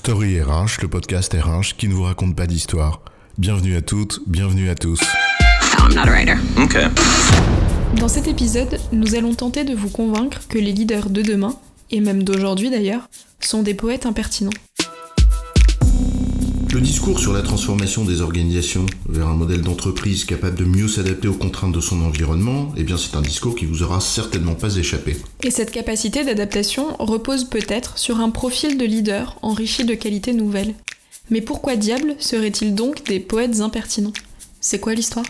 Story RH, le podcast RH qui ne vous raconte pas d'histoire. Bienvenue à toutes, bienvenue à tous. No, I'm not a writer. Okay. Dans cet épisode, nous allons tenter de vous convaincre que les leaders de demain, et même d'aujourd'hui d'ailleurs, sont des poètes impertinents. Le discours sur la transformation des organisations vers un modèle d'entreprise capable de mieux s'adapter aux contraintes de son environnement, c'est un discours qui vous aura certainement pas échappé. Et cette capacité d'adaptation repose peut-être sur un profil de leader enrichi de qualités nouvelles. Mais pourquoi diable seraient-ils donc des poètes impertinents ? C'est quoi l'histoire ?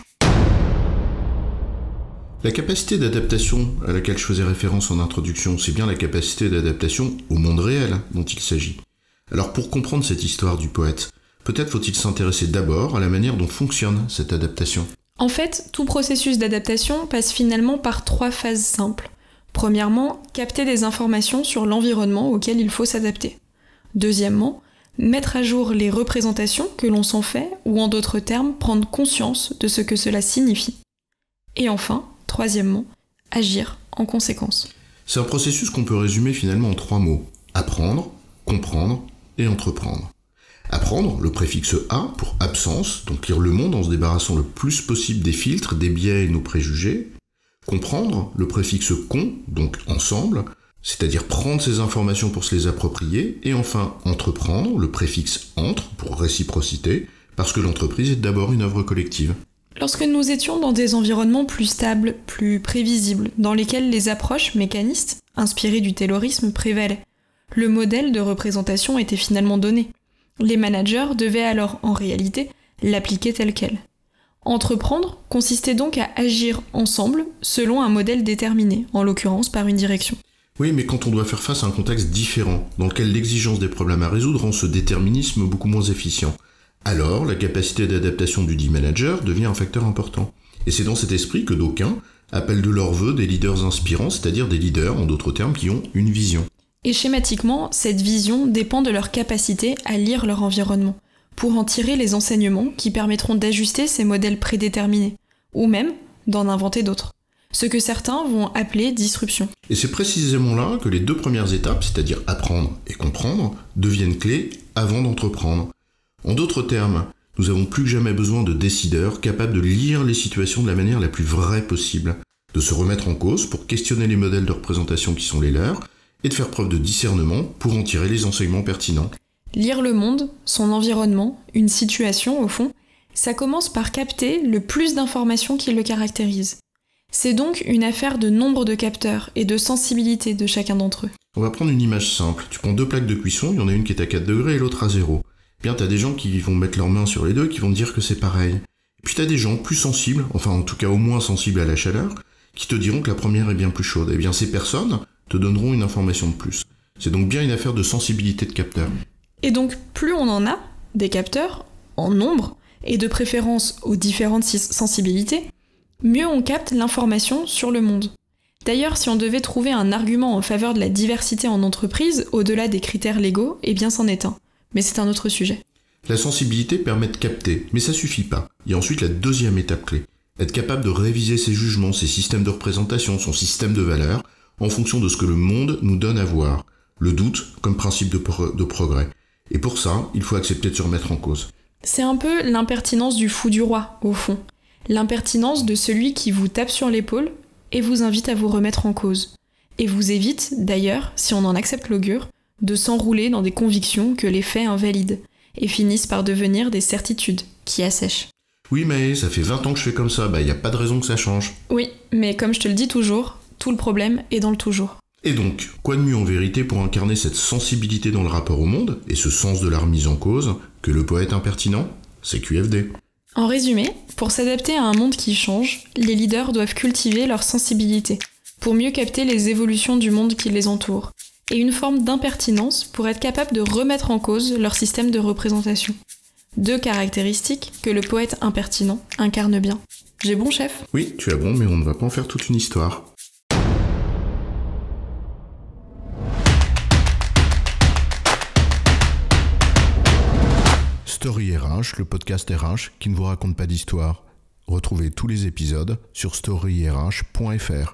La capacité d'adaptation à laquelle je faisais référence en introduction, c'est bien la capacité d'adaptation au monde réel dont il s'agit. Alors pour comprendre cette histoire du poète, peut-être faut-il s'intéresser d'abord à la manière dont fonctionne cette adaptation. En fait, tout processus d'adaptation passe finalement par 3 phases simples. Premièrement, capter des informations sur l'environnement auquel il faut s'adapter. Deuxièmement, mettre à jour les représentations que l'on s'en fait, ou en d'autres termes, prendre conscience de ce que cela signifie. Et enfin, troisièmement, agir en conséquence. C'est un processus qu'on peut résumer finalement en 3 mots. Apprendre, comprendre et entreprendre. Apprendre, le préfixe « a » pour absence, donc lire le monde en se débarrassant le plus possible des filtres, des biais et nos préjugés. Comprendre, le préfixe « con », donc ensemble, c'est-à-dire prendre ces informations pour se les approprier. Et enfin, entreprendre, le préfixe « entre » pour réciprocité, parce que l'entreprise est d'abord une œuvre collective. Lorsque nous étions dans des environnements plus stables, plus prévisibles, dans lesquels les approches mécanistes, inspirées du taylorisme, prévalaient, le modèle de représentation était finalement donné. Les managers devaient alors, en réalité, l'appliquer tel quel. Entreprendre consistait donc à agir ensemble selon un modèle déterminé, en l'occurrence par une direction. Oui, mais quand on doit faire face à un contexte différent, dans lequel l'exigence des problèmes à résoudre rend ce déterminisme beaucoup moins efficient, alors la capacité d'adaptation du dit manager devient un facteur important. Et c'est dans cet esprit que d'aucuns appellent de leur vœu des leaders inspirants, c'est-à-dire des leaders, en d'autres termes, qui ont une vision. Et schématiquement, cette vision dépend de leur capacité à lire leur environnement, pour en tirer les enseignements qui permettront d'ajuster ces modèles prédéterminés, ou même d'en inventer d'autres. Ce que certains vont appeler disruption. Et c'est précisément là que les 2 premières étapes, c'est-à-dire apprendre et comprendre, deviennent clés avant d'entreprendre. En d'autres termes, nous avons plus que jamais besoin de décideurs capables de lire les situations de la manière la plus vraie possible, de se remettre en cause pour questionner les modèles de représentation qui sont les leurs, et de faire preuve de discernement pour en tirer les enseignements pertinents. Lire le monde, son environnement, une situation au fond, ça commence par capter le plus d'informations qui le caractérisent. C'est donc une affaire de nombre de capteurs et de sensibilité de chacun d'entre eux. On va prendre une image simple. Tu prends 2 plaques de cuisson, il y en a une qui est à 4 degrés et l'autre à 0. Bien, t'as des gens qui vont mettre leurs mains sur les deux et qui vont te dire que c'est pareil. Et puis t'as des gens plus sensibles, enfin en tout cas au moins sensibles à la chaleur, qui te diront que la première est bien plus chaude. Et bien ces personnes te donneront une information de plus. C'est donc bien une affaire de sensibilité de capteurs. Et donc plus on en a, des capteurs, en nombre, et de préférence aux différentes sensibilités, mieux on capte l'information sur le monde. D'ailleurs, si on devait trouver un argument en faveur de la diversité en entreprise, au-delà des critères légaux, eh bien c'en est un. Mais c'est un autre sujet. La sensibilité permet de capter, mais ça suffit pas. Il y a ensuite la 2e étape clé. Être capable de réviser ses jugements, ses systèmes de représentation, son système de valeurs, en fonction de ce que le monde nous donne à voir. Le doute comme principe de progrès. Et pour ça, il faut accepter de se remettre en cause. C'est un peu l'impertinence du fou du roi, au fond. L'impertinence de celui qui vous tape sur l'épaule et vous invite à vous remettre en cause. Et vous évite, d'ailleurs, si on en accepte l'augure, de s'enrouler dans des convictions que les faits invalident, et finissent par devenir des certitudes qui assèchent. Oui, mais ça fait 20 ans que je fais comme ça, y a pas de raison que ça change. Oui, mais comme je te le dis toujours, tout le problème est dans le toujours. Et donc, quoi de mieux en vérité pour incarner cette sensibilité dans le rapport au monde, et ce sens de la remise en cause, que le poète impertinent ? C'est QFD. En résumé, pour s'adapter à un monde qui change, les leaders doivent cultiver leur sensibilité, pour mieux capter les évolutions du monde qui les entoure, et une forme d'impertinence pour être capable de remettre en cause leur système de représentation. 2 caractéristiques que le poète impertinent incarne bien. J'ai bon, chef ? Oui, tu as bon, mais on ne va pas en faire toute une histoire. Story RH, le podcast RH qui ne vous raconte pas d'histoire. Retrouvez tous les épisodes sur storyrh.fr.